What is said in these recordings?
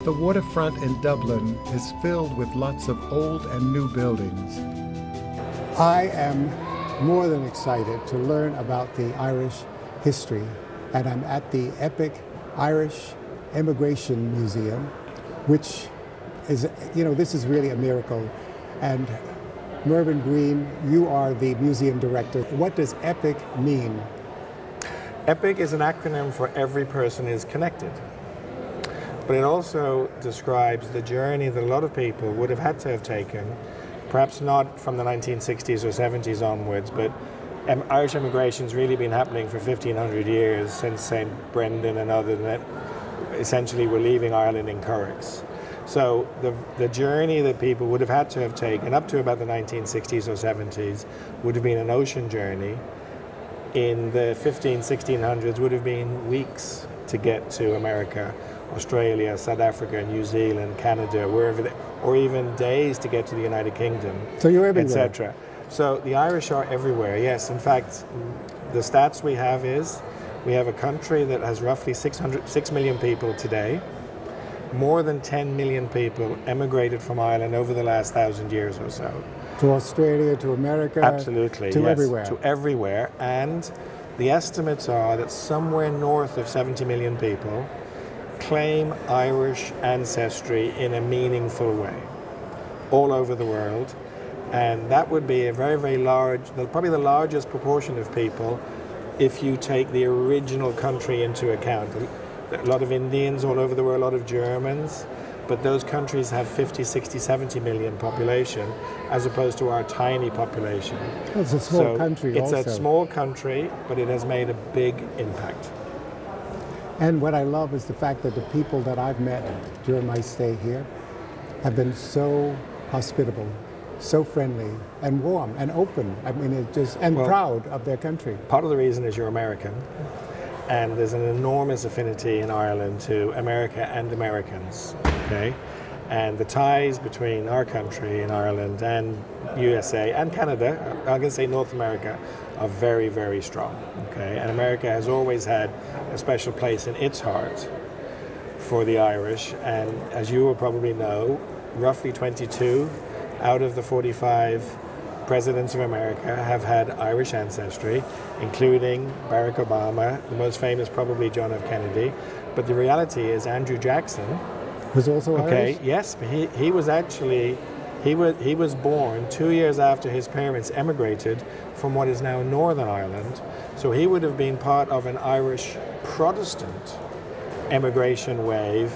The waterfront in Dublin is filled with lots of old and new buildings. I am more than excited to learn about the Irish history, and I'm at the Epic Irish Immigration Museum, which is, this is really a miracle. And Mervyn Green, you are the museum director. What does EPIC mean? EPIC is an acronym for Every Person is Connected. But it also describes the journey that a lot of people would have had to have taken, perhaps not from the 1960s or 70s onwards, but Irish immigration's really been happening for 1,500 years since St. Brendan and others that essentially were leaving Ireland in curraghs. So the journey that people would have had to have taken up to about the 1960s or 70s would have been an ocean journey. In the 1600s would have been weeks to get to America, Australia, South Africa, New Zealand, Canada, wherever, or even days to get to the United Kingdom, so you're everywhere, etc. So the Irish are everywhere, yes. In fact, the stats we have is we have a country that has roughly 6 million people today. More than 10 million people emigrated from Ireland over the last 1,000 years or so. To Australia, to America, absolutely, to yes, everywhere. To everywhere. And the estimates are that somewhere north of 70 million people claim Irish ancestry in a meaningful way all over the world. And that would be a very, very large, probably the largest proportion of people if you take the original country into account. A lot of Indians all over the world, a lot of Germans, but those countries have 50, 60, 70 million population as opposed to our tiny population. It's a small country also. It's a small country, but it has made a big impact. And what I love is the fact that the people that I've met during my stay here have been so hospitable, so friendly and warm and open. I mean, proud of their country. Part of the reason is you're American. And there's an enormous affinity in Ireland to America and Americans, okay? And the ties between our country and Ireland and USA and Canada, I'm going to say North America, are very, very strong, okay? And America has always had a special place in its heart for the Irish. And as you will probably know, roughly 22 out of the 45 presidents of America have had Irish ancestry, including Barack Obama, the most famous probably John F. Kennedy. But the reality is Andrew Jackson was also Irish? Yes, but he was actually, he was born 2 years after his parents emigrated from what is now Northern Ireland. So he would have been part of an Irish Protestant emigration wave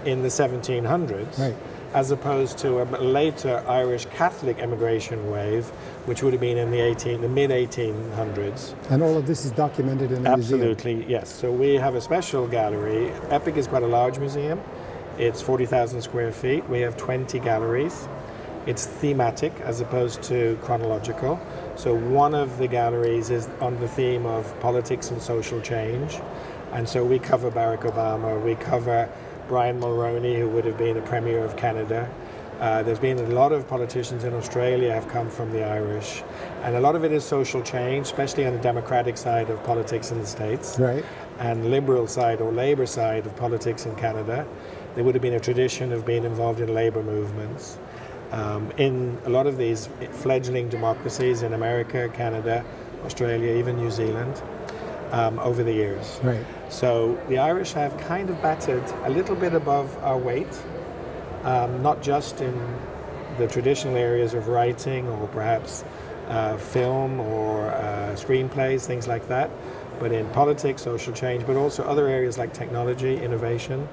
in the 1700s. Right. As opposed to a later Irish Catholic emigration wave, which would have been in the mid-1800s. And all of this is documented in the museum? Absolutely, yes. So we have a special gallery. EPIC is quite a large museum. It's 40,000 square feet. We have 20 galleries. It's thematic as opposed to chronological. So one of the galleries is on the theme of politics and social change. And so we cover Barack Obama, we cover Brian Mulroney, who would have been a Premier of Canada. There's been a lot of politicians in Australia have come from the Irish. And a lot of it is social change, especially on the Democratic side of politics in the States. Right. And Liberal side or Labour side of politics in Canada. There would have been a tradition of being involved in labour movements. In a lot of these fledgling democracies in America, Canada, Australia, even New Zealand, over the years. Right. So the Irish have kind of battered a little bit above our weight, not just in the traditional areas of writing or perhaps film or screenplays, things like that, but in politics, social change, but also other areas like technology, innovation.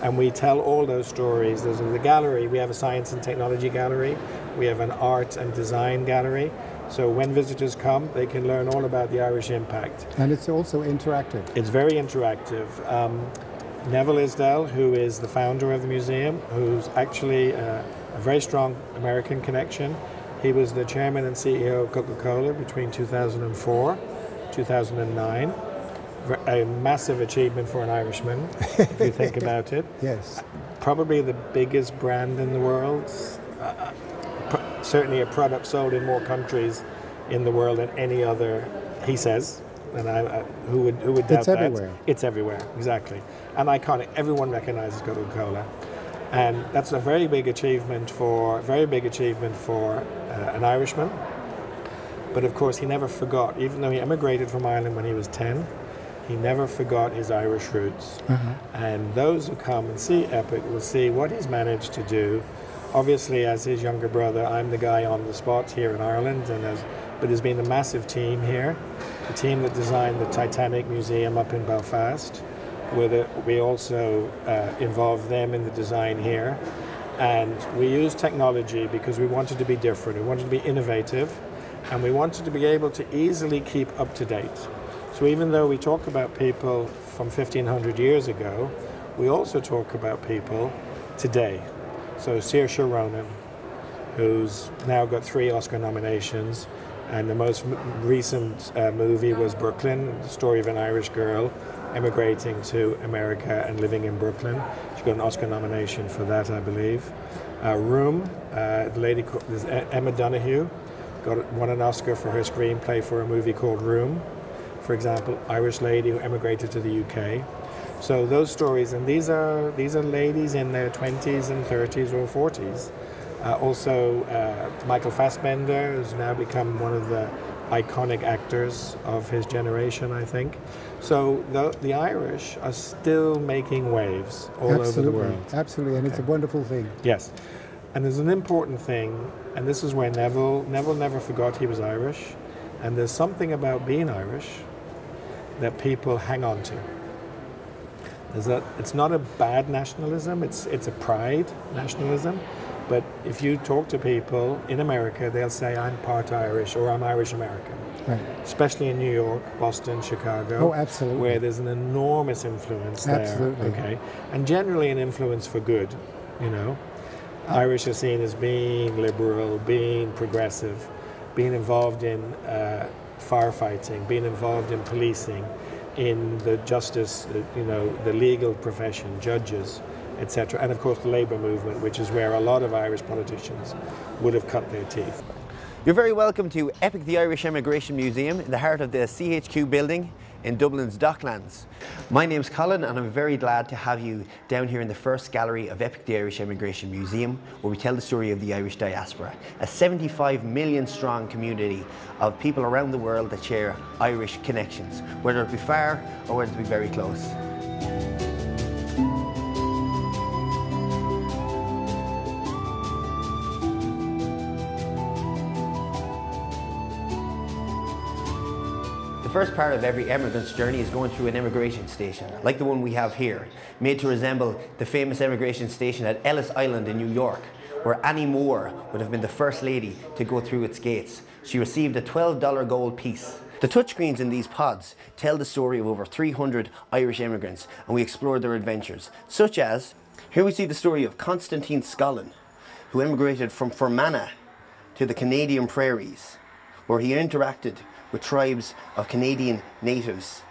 And we tell all those stories. There's the gallery, we have a science and technology gallery, we have an art and design gallery. So when visitors come, they can learn all about the Irish impact. And it's also interactive. It's very interactive. Neville Isdell, who is the founder of the museum, who's actually a very strong American connection. He was the chairman and CEO of Coca-Cola between 2004, 2009. A massive achievement for an Irishman, if you think about it. Yes. Probably the biggest brand in the world. Certainly a product sold in more countries in the world than any other, he says. And who would doubt that? It's everywhere. It's everywhere, exactly. And iconic. Everyone recognizes Coca-Cola. And that's a very big achievement for an Irishman. But of course, he never forgot, even though he emigrated from Ireland when he was 10, he never forgot his Irish roots. And those who come and see Epic will see what he's managed to do. Obviously, as his younger brother, I'm the guy on the spot here in Ireland, but there's been a massive team here. The team that designed the Titanic Museum up in Belfast. We also involved them in the design here. And we used technology because we wanted to be different, we wanted to be innovative, and we wanted to be able to easily keep up to date. So even though we talk about people from 1500 years ago, we also talk about people today. So Saoirse Ronan, who's now got 3 Oscar nominations, and the most recent movie was Brooklyn, the story of an Irish girl emigrating to America and living in Brooklyn. She got an Oscar nomination for that, I believe. Room, the lady called Emma Donoghue, won an Oscar for her screenplay for a movie called Room, for example, Irish lady who emigrated to the UK. So those stories, and these are ladies in their 20s and 30s or 40s. Also, Michael Fassbender has now become one of the iconic actors of his generation, I think. So the Irish are still making waves all over the world. Absolutely, and it's a wonderful thing. Yes, and there's an important thing, and this is where Neville never forgot he was Irish, and there's something about being Irish that people hang on to. It's not a bad nationalism, it's a pride nationalism. But if you talk to people in America, they'll say, I'm part Irish or I'm Irish American. Right. Especially in New York, Boston, Chicago. Oh, absolutely. Where there's an enormous influence there. Absolutely. Okay. And generally an influence for good, you know. Irish are seen as being liberal, being progressive, being involved in firefighting, being involved in policing, in the justice, the legal profession, judges, etc. And of course the labour movement, which is where a lot of Irish politicians would have cut their teeth. You're very welcome to Epic the Irish Emigration Museum in the heart of the CHQ building in Dublin's Docklands. My name's Colin and I'm very glad to have you down here in the first gallery of Epic the Irish Emigration Museum, where we tell the story of the Irish diaspora, a 75 million strong community of people around the world that share Irish connections, whether it be far or whether it be very close. The first part of every emigrant's journey is going through an emigration station, like the one we have here, made to resemble the famous emigration station at Ellis Island in New York, where Annie Moore would have been the first lady to go through its gates. She received a $12 gold piece. The touchscreens in these pods tell the story of over 300 Irish immigrants, and we explore their adventures, such as, here we see the story of Constantine Scollin, who emigrated from Fermanagh to the Canadian prairies, where he interacted with tribes of Canadian natives.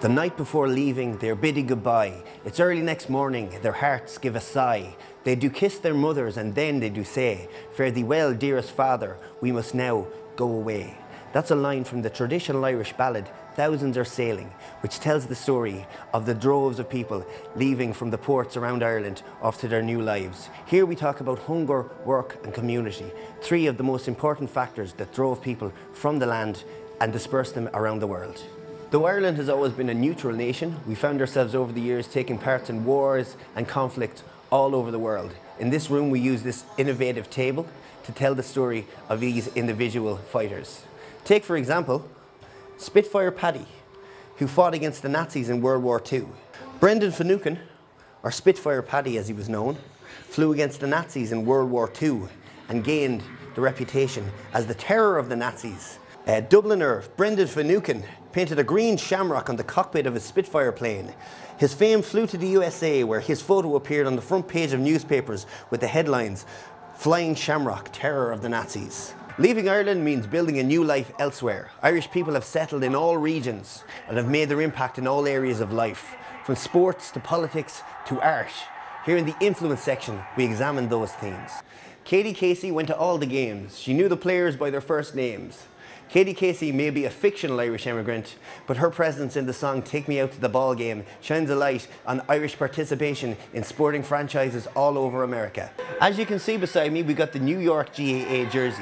The night before leaving, they're bidding goodbye. It's early next morning, their hearts give a sigh. They do kiss their mothers and then they do say, "Fare thee well, dearest father, we must now go away." That's a line from the traditional Irish ballad, Thousands Are Sailing, which tells the story of the droves of people leaving from the ports around Ireland off to their new lives. Here we talk about hunger, work and community, 3 of the most important factors that drove people from the land and disperse them around the world. Though Ireland has always been a neutral nation, we found ourselves over the years taking part in wars and conflict all over the world. In this room we use this innovative table to tell the story of these individual fighters. Take for example, Spitfire Paddy, who fought against the Nazis in World War II. Brendan Finucane, or Spitfire Paddy as he was known, flew against the Nazis in World War II and gained the reputation as the terror of the Nazis. Dubliner Brendan Finucane painted a green shamrock on the cockpit of his Spitfire plane. His fame flew to the USA, where his photo appeared on the front page of newspapers with the headlines, "Flying Shamrock, Terror of the Nazis." Leaving Ireland means building a new life elsewhere. Irish people have settled in all regions and have made their impact in all areas of life, from sports to politics to art. Here in the influence section, we examine those themes. Katie Casey went to all the games. She knew the players by their first names. Katie Casey may be a fictional Irish immigrant, but her presence in the song Take Me Out to the Ball Game shines a light on Irish participation in sporting franchises all over America. As you can see beside me, we got the New York GAA jersey.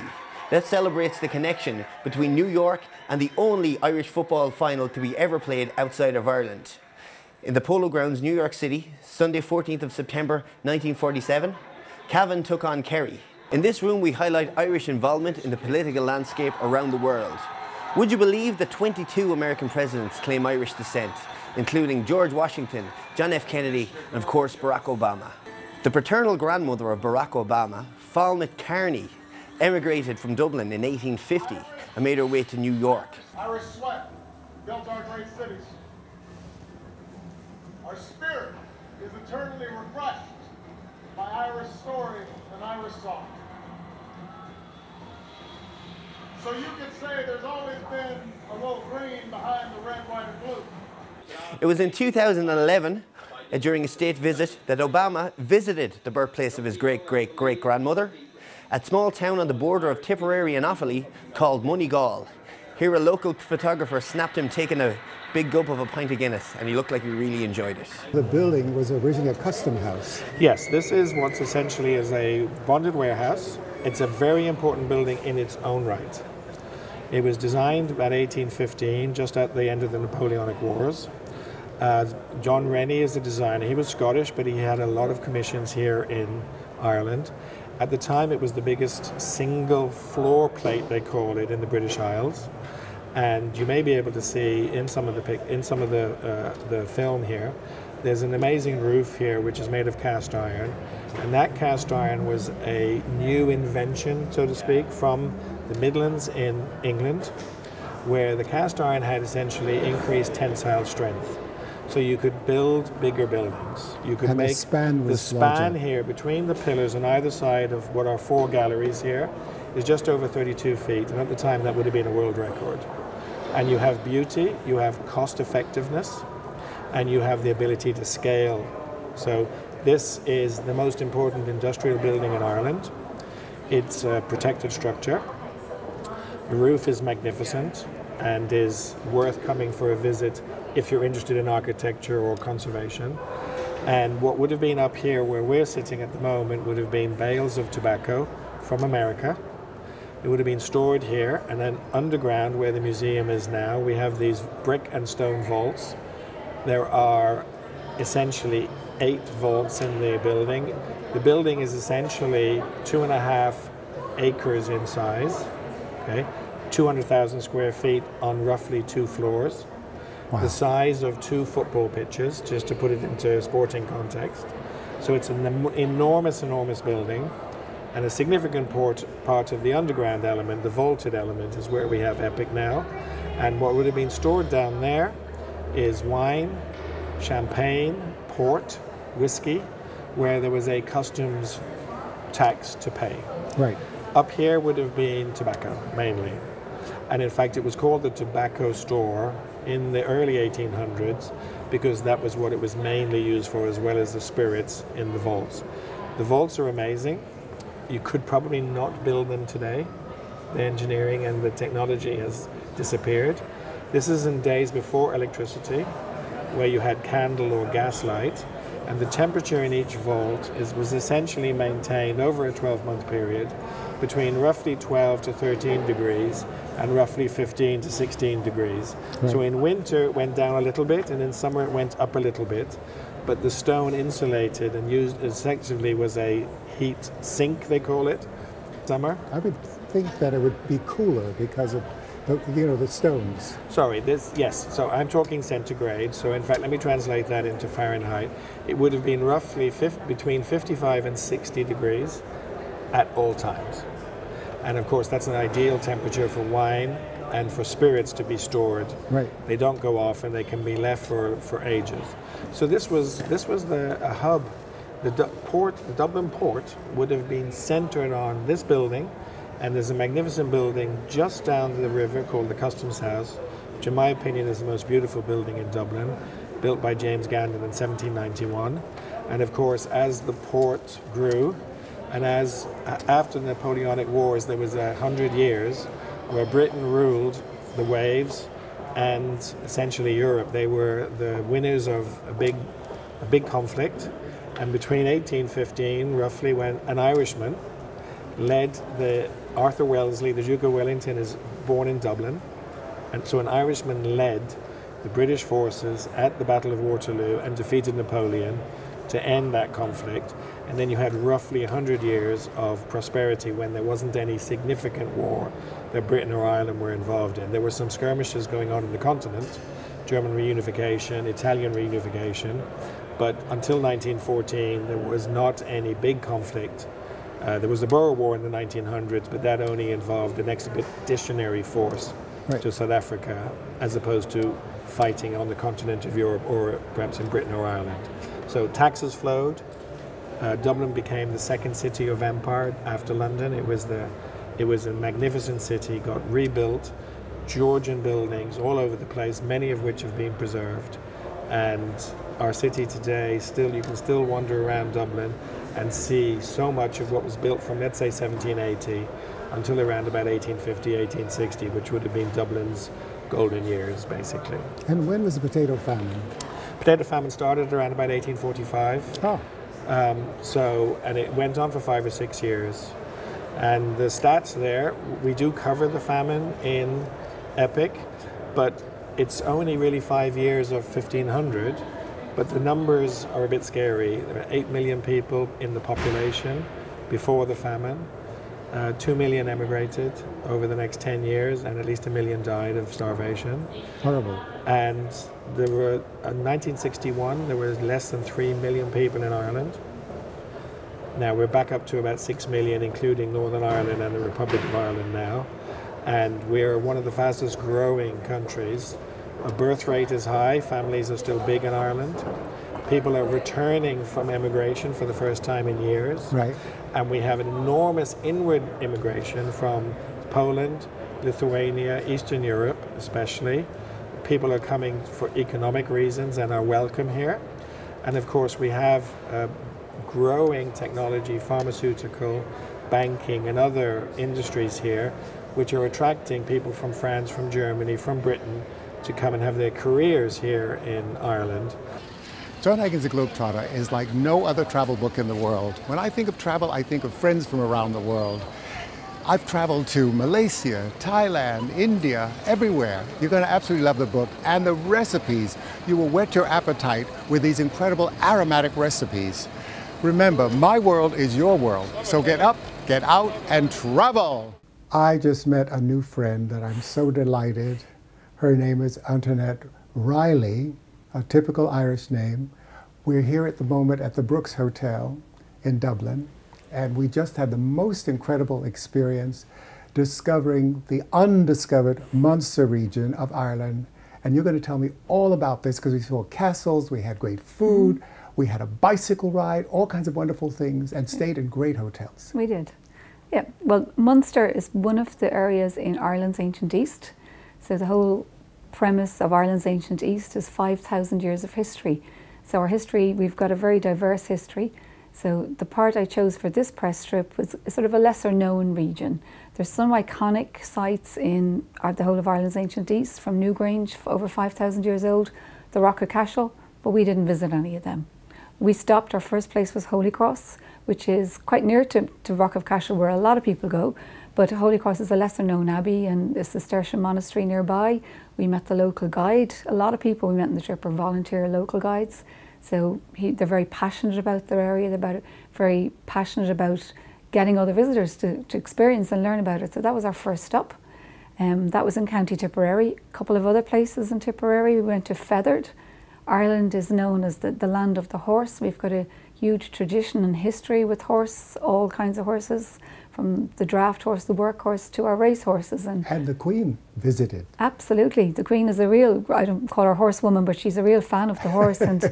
That celebrates the connection between New York and the only Irish football final to be ever played outside of Ireland. In the Polo Grounds, New York City, Sunday 14th of September 1947, Cavan took on Kerry. In this room we highlight Irish involvement in the political landscape around the world. Would you believe that 22 American presidents claim Irish descent, including George Washington, John F. Kennedy and of course Barack Obama. The paternal grandmother of Barack Obama, Falmouth Carney, emigrated from Dublin in 1850 and made her way to New York. Irish sweat built our great cities. Our spirit is eternally refreshed by Irish story and Irish song. So you could say there's always been a little green behind the red, white, and blue. It was in 2011, during a state visit, that Obama visited the birthplace of his great-great-great-grandmother, a small town on the border of Tipperary and Offaly called Moneygall. Here a local photographer snapped him taking a big gulp of a pint of Guinness, and he looked like he really enjoyed it. The building was originally a custom house. Yes, this is what's essentially is a bonded warehouse. It's a very important building in its own right. It was designed about 1815, just at the end of the Napoleonic Wars. John Rennie is the designer. He was Scottish, but he had a lot of commissions here in Ireland. At the time, it was the biggest single floor plate, they call it, in the British Isles. And you may be able to see in some of the film here, there's an amazing roof here which is made of cast iron, and that cast iron was a new invention, so to speak, from the Midlands in England, where the cast iron had essentially increased tensile strength. So you could build bigger buildings. You could and make the span larger. Here between the pillars on either side of what are 4 galleries here is just over 32 feet, and at the time that would have been a world record. And you have beauty, you have cost effectiveness, and you have the ability to scale. So this is the most important industrial building in Ireland. It's a protected structure. The roof is magnificent and is worth coming for a visit if you're interested in architecture or conservation. And what would have been up here where we're sitting at the moment would have been bales of tobacco from America. It would have been stored here, and then underground where the museum is now, we have these brick and stone vaults. There are essentially 8 vaults in the building. The building is essentially 2.5 acres in size, okay? 200,000 square feet on roughly 2 floors. Wow. The size of 2 football pitches, just to put it into sporting context. So it's an enormous, enormous building. And a significant part of the underground element, the vaulted element, is where we have Epic now. And what would have been stored down there is wine, champagne, port, whiskey, where there was a customs tax to pay. Right. Up here would have been tobacco, mainly. And in fact, it was called the tobacco store in the early 1800s because that was what it was mainly used for, as well as the spirits in the vaults. The vaults are amazing. You could probably not build them today. The engineering and the technology has disappeared. This is in days before electricity, where you had candle or gas light, and the temperature in each vault was essentially maintained over a 12-month period between roughly 12 to 13 degrees and roughly 15 to 16 degrees. Right. So in winter it went down a little bit, and in summer it went up a little bit. But the stone insulated and used effectively was a heat sink, they call it. Summer. I would think that it would be cooler because of the stones. Sorry, yes, so I'm talking centigrade, so in fact let me translate that into Fahrenheit. It would have been roughly between 55 and 60 degrees at all times. And of course that's an ideal temperature for wine and for spirits to be stored. Right. They don't go off and they can be left for ages. So this was a hub. The Dublin port would have been centered on this building, and there's a magnificent building just down the river called the Customs House, which in my opinion is the most beautiful building in Dublin, built by James Gandon in 1791. And of course, as the port grew, and as after the Napoleonic Wars there was 100 years where Britain ruled the waves and essentially Europe. They were the winners of a big conflict. And between 1815, roughly, when an Irishman led Arthur Wellesley, the Duke of Wellington, is born in Dublin. And so an Irishman led the British forces at the Battle of Waterloo and defeated Napoleon to end that conflict. And then you had roughly 100 years of prosperity when there wasn't any significant war that Britain or Ireland were involved in. There were some skirmishes going on in the continent, German reunification, Italian reunification, but until 1914 there was not any big conflict. There was the Boer War in the 1900s, but that only involved an expeditionary force to South Africa, as opposed to fighting on the continent of Europe or perhaps in Britain or Ireland. So taxes flowed. Dublin became the second city of empire after London. It was a magnificent city, got rebuilt, Georgian buildings all over the place, many of which have been preserved. And our city today, you can still wander around Dublin and see so much of what was built from, let's say, 1780 until around about 1850, 1860, which would have been Dublin's golden years, basically. And when was the potato famine? Potato famine started around about 1845. Oh. And it went on for 5 or 6 years. And the stats there, we do cover the famine in Epic, but it's only really 5 years of 1500, but the numbers are a bit scary. There are 8 million people in the population before the famine. 2 million emigrated over the next 10 years, and at least 1 million died of starvation. Horrible. And there were, in 1961, there were less than 3 million people in Ireland. Now we're back up to about 6 million, including Northern Ireland and the Republic of Ireland now. And we're one of the fastest growing countries. Our birth rate is high, families are still big in Ireland. People are returning from emigration for the first time in years. Right. And we have an enormous inward immigration from Poland, Lithuania, Eastern Europe especially. People are coming for economic reasons and are welcome here. And of course we have growing technology, pharmaceutical, banking and other industries here, which are attracting people from France, from Germany, from Britain to come and have their careers here in Ireland. Jon Haggins, the GlobeTrotter, is like no other travel book in the world. When I think of travel, I think of friends from around the world. I've traveled to Malaysia, Thailand, India, everywhere. You're going to absolutely love the book. And the recipes, you will whet your appetite with these incredible aromatic recipes. Remember, my world is your world. So get up, get out, and travel. I just met a new friend that I'm so delighted. Her name is Antoinette Riley, a typical Irish name. We're here at the moment at the Brooks Hotel in Dublin, and we just had the most incredible experience discovering the undiscovered Munster region of Ireland. And you're going to tell me all about this because we saw castles, we had great food, we had a bicycle ride, all kinds of wonderful things, and stayed in great hotels. We did. Yeah, well, Munster is one of the areas in Ireland's ancient East. So the whole premise of Ireland's ancient East is 5,000 years of history. So our history, we've got a very diverse history. So the part I chose for this press trip was sort of a lesser known region. There's some iconic sites in the whole of Ireland's ancient East, from Newgrange, over 5,000 years old, the Rock of Cashel, but we didn't visit any of them. We stopped, our first place was Holy Cross, which is quite near to Rock of Cashel, where a lot of people go. But Holy Cross is a lesser known abbey and a Cistercian monastery nearby. We met the local guide. A lot of people we met on the trip are volunteer local guides. So they're very passionate about their area, they're very passionate about getting other visitors to experience and learn about it. So that was our first stop. That was in County Tipperary. A couple of other places in Tipperary. We went to Feathered. Ireland is known as the land of the horse. We've got a huge tradition and history with all kinds of horses, from the draft horse, the workhorse, to our race horses. And the Queen visited. Absolutely. The Queen is a real, I don't call her horsewoman, but she's a real fan of the horse. And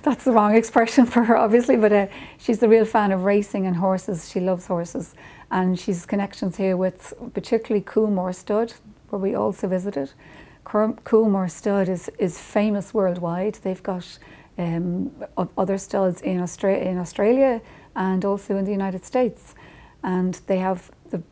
that's the wrong expression for her, obviously, but she's a real fan of racing and horses. She loves horses. And she's connections here with particularly Coolmore Stud, where we also visited. Coolmore Stud is famous worldwide. They've got other studs in Australia and also in the United States. And they have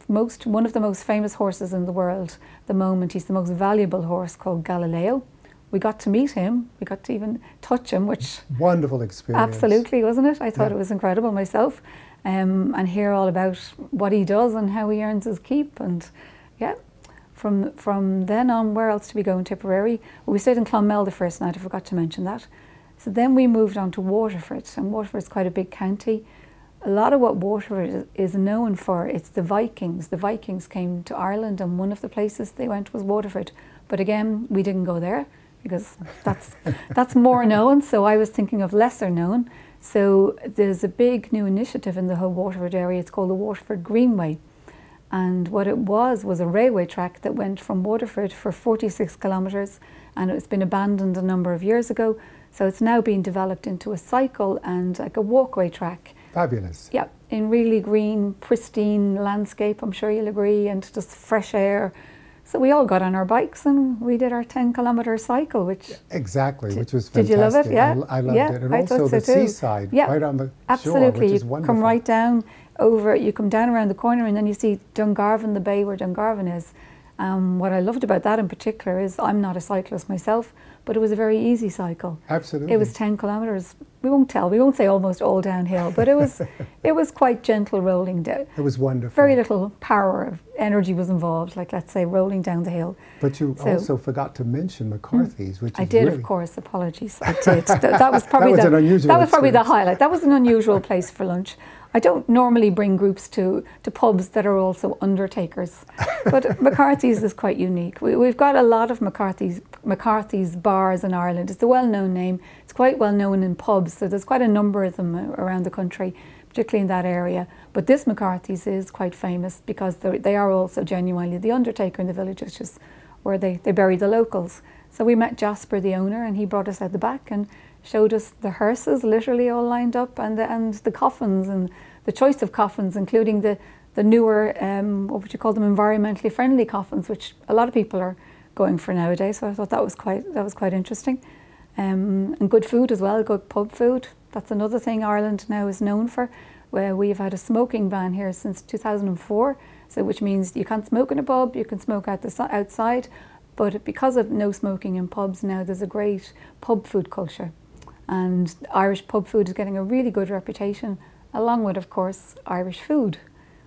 one of the most famous horses in the world at the moment. He's the most valuable horse, called Galileo. We got to meet him. We got to even touch him, which wonderful experience. Absolutely, wasn't it? I thought it was incredible myself, and hear all about what he does and how he earns his keep. And yeah, from then on, where else did we go in Tipperary? Well, we stayed in Clonmel the first night. I forgot to mention that. So then we moved on to Waterford, and Waterford's quite a big county. A lot of what Waterford is known for, it's the Vikings. The Vikings came to Ireland, and one of the places they went was Waterford. But again, we didn't go there because that's more known. So I was thinking of lesser known. So there's a big new initiative in the whole Waterford area. It's called the Waterford Greenway. And what it was a railway track that went from Waterford for 46 kilometres, and it's been abandoned a number of years ago. So it's now being developed into a cycle and like a walkway track. Fabulous. Yeah, in really green, pristine landscape, I'm sure you'll agree, and just fresh air. So we all got on our bikes and we did our 10-kilometre cycle, which... Exactly, which was fantastic. Did you love it? Yeah. I loved it. And also the seaside, right on the shore, which is wonderful. You come right down over, you come down around the corner and then you see Dungarvan, the bay where Dungarvan is. What I loved about that in particular is I'm not a cyclist myself, but it was a very easy cycle. Absolutely. It was 10 kilometres. We won't say almost all downhill, but it was quite gentle rolling down. It was wonderful. Very little power of energy was involved, like let's say rolling down the hill. But you also forgot to mention McCarthy's, which I did, really... of course. Apologies, I did. That was probably that was probably the highlight. That was an unusual place for lunch. I don't normally bring groups to pubs that are also undertakers, but McCarthy's is quite unique. We've got a lot of McCarthy's bars in Ireland. It's a well-known name. It's quite well known in pubs, so there's quite a number of them around the country, particularly in that area. But this McCarthy's is quite famous because they are also genuinely the undertaker in the village, which is where they bury the locals. So we met Jasper, the owner, and he brought us out the back and showed us the hearses literally all lined up, and the coffins, and the choice of coffins, including the newer, what would you call them, environmentally friendly coffins, which a lot of people are going for nowadays. So I thought that was quite interesting, and good food as well, good pub food. That's another thing Ireland now is known for, where we've had a smoking ban here since 2004. So which means you can't smoke in a pub, you can smoke outside, but because of no smoking in pubs now, there's a great pub food culture. And Irish pub food is getting a really good reputation, along with, of course, Irish food,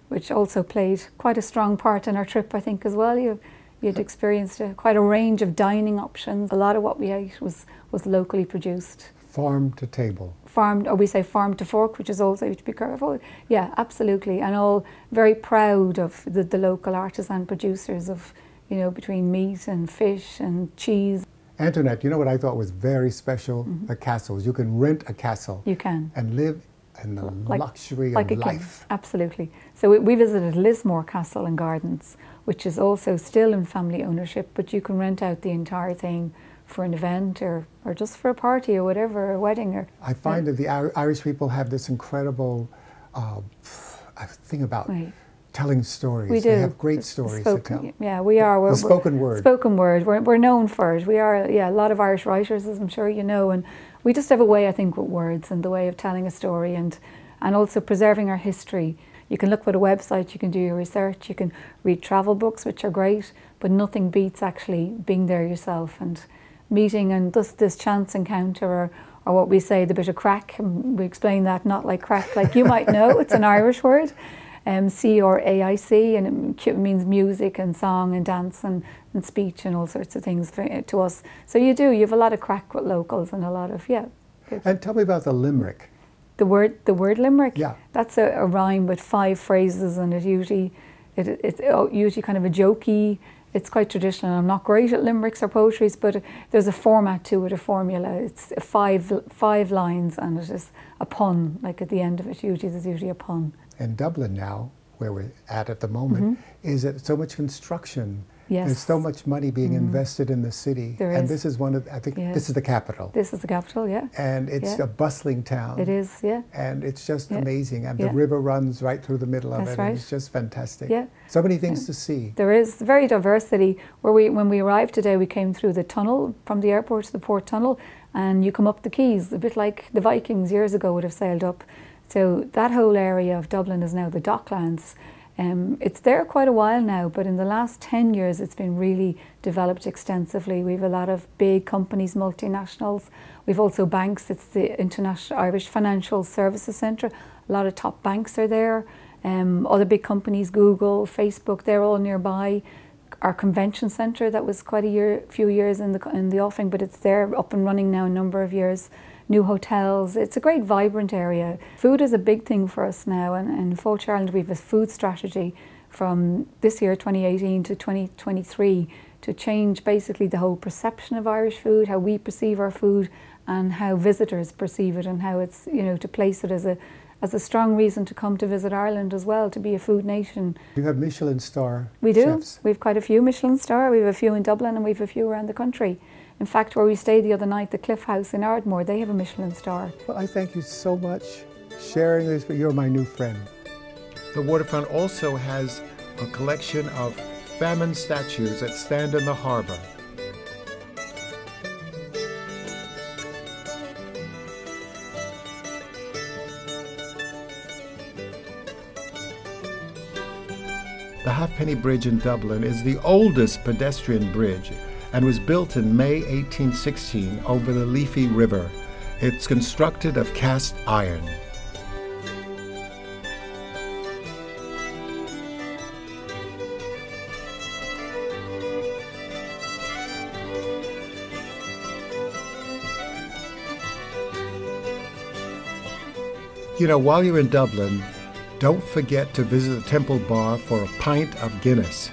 which also played quite a strong part in our trip, I think, as well. You'd experienced quite a range of dining options. A lot of what we ate was locally produced. Farm to table. We say farm to fork, which is also, to be careful. Yeah, absolutely. And all very proud of the local artisan producers of, between meat and fish and cheese. Antoinette, you know what I thought was very special? The castles. You can rent a castle. You can. And live in the luxury of life. Absolutely. So we visited Lismore Castle and Gardens, which is also still in family ownership, but you can rent out the entire thing for an event or just for a party or whatever, a wedding. I find that the Irish people have this incredible thing about telling stories. We do. They have great stories to tell. Yeah, we are. The spoken word. Spoken word. We're known for it. We are, a lot of Irish writers, as I'm sure you know, and we just have a way, I think, with words and the way of telling a story and also preserving our history. You can look at a website, you can do your research, you can read travel books, which are great, but nothing beats actually being there yourself and meeting and just this chance encounter or what we say, the bit of crack. We explain that, not like crack, like you might know, it's an Irish word. C-R-A-I-C, and it means music and song and dance and speech and all sorts of things to us. So you have a lot of crack with locals and a lot of, And tell me about the limerick. The word limerick? Yeah. That's a rhyme with 5 phrases, and it's usually kind of a jokey. It's quite traditional. I'm not great at limericks or poetries, but there's a format to it, a formula. It's 5 lines, and it is a pun, like at the end of it. There's usually a pun. In Dublin now, where we're at the moment, is that so much construction. Yes. There's so much money being invested in the city. There and is. This is this is the capital. This is the capital, yeah. And it's a bustling town. It is, yeah. And it's just amazing. And the river runs right through the middle of That's it. right. And it's just fantastic. Yeah. So many things to see. There is very diversity. When we arrived today, we came through the tunnel from the airport to the port tunnel, and you come up the quays, a bit like the Vikings years ago would have sailed up. So that whole area of Dublin is now the Docklands. It's there quite a while now, but in the last 10 years it's been really developed extensively. We have a lot of big companies, multinationals. We've also banks. It's the International Irish Financial Services Centre. A lot of top banks are there. Other big companies, Google, Facebook, they're all nearby. Our convention centre, that was quite a few years in the offing, but it's there up and running now a number of years. New hotels. It's a great vibrant area. Food is a big thing for us now, and in Fáilte Ireland we have a food strategy from this year 2018 to 2023 to change basically the whole perception of Irish food, how we perceive our food and how visitors perceive it, and how it's, you know, to place it as a strong reason to come to visit Ireland as well, to be a food nation. You have Michelin star We do. chefs. We've quite a few Michelin star. We have a few in Dublin and we have a few around the country. In fact, where we stayed the other night, the Cliff House in Ardmore, they have a Michelin star. Well, I thank you so much sharing this, but you're my new friend. The waterfront also has a collection of famine statues that stand in the harbour. The Halfpenny Bridge in Dublin is the oldest pedestrian bridge and was built in May 1816 over the Liffey River. It's constructed of cast iron. You know, while you're in Dublin, don't forget to visit the Temple Bar for a pint of Guinness.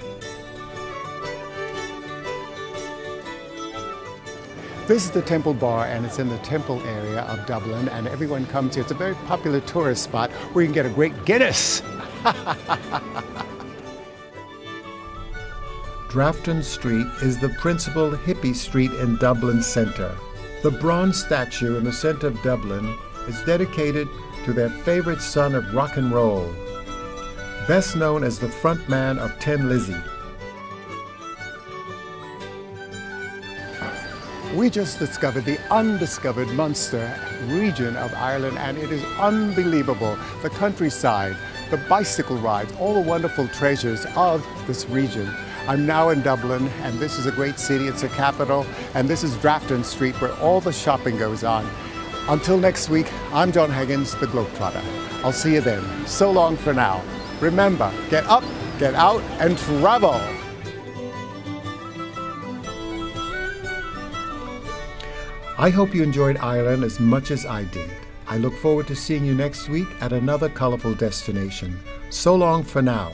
This is the Temple Bar, and it's in the Temple area of Dublin, and everyone comes here. It's a very popular tourist spot where you can get a great Guinness. Drafton Street is the principal hippie street in Dublin centre. The bronze statue in the centre of Dublin is dedicated to their favorite son of rock and roll, best known as the frontman of Tin Lizzy. We just discovered the undiscovered Munster region of Ireland, and it is unbelievable. The countryside, the bicycle rides, all the wonderful treasures of this region. I'm now in Dublin, and this is a great city. It's a capital, and this is Drafton Street where all the shopping goes on. Until next week, I'm Jon Haggins, the GlobeTrotter. I'll see you then. So long for now. Remember, get up, get out, and travel. I hope you enjoyed Ireland as much as I did. I look forward to seeing you next week at another colourful destination. So long for now.